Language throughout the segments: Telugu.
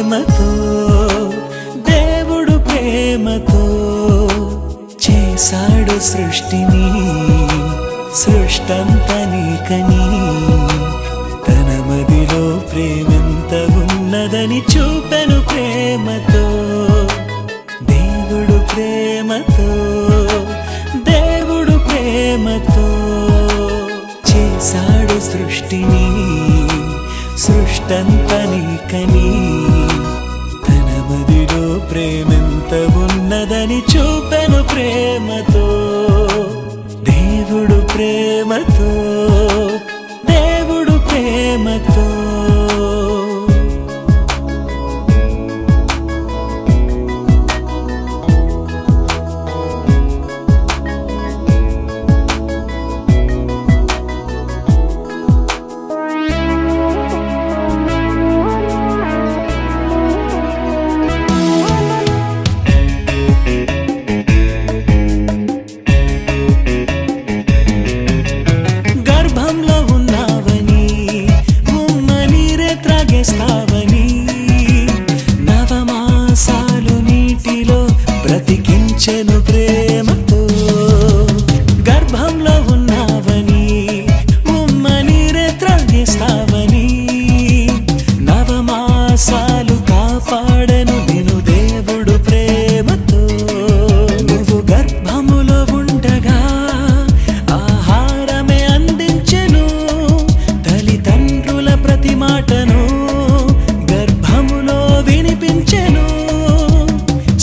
ప్రేమతో దేవుడు ప్రేమతో చేశాడు సృష్టిని సృష్టంతా నీకని తన మదిలో ప్రేమెంత ఉన్నదని చూపెను ప్రేమతో దేవుడు ప్రేమతో దేవుడు ప్రేమతో చేశాడు సృష్టిని సృష్టంతా నీకని తన మదిలో ప్రేమెంత ఉన్నదని చూపెను ప్రేమతో దేవుడు ప్రేమతో దేవుడు ప్రేమతో నవమాసాలు నీటిలో బ్రతికించెను ప్రేమతో గర్భంలో ఉన్నావని ఉమ్మనీరే త్రాగేస్తావని నవమాసాలు కాపాడెను నిన్ను దేవుడు ప్రేమతో నువ్వు గర్భములో ఉండగా ఆహారమే అందించెను తల్లిదండ్రుల ప్రతి మాటను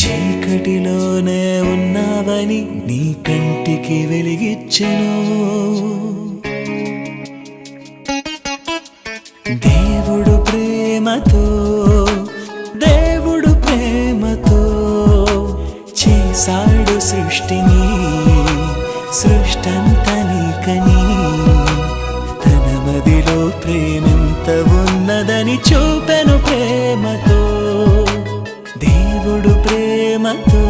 చీకటిలోనే ఉన్నావని నీ కంటికి వెలిగిచ్చెను దేవుడు ప్రేమతో దేవుడు ప్రేమతో చేశాడు సృష్టిని సృష్టంతా నీకని తన మదిలో ప్రేమెంత ఉన్నదని చూపెను ప్రేమతో దేవుడు ప్రేమతో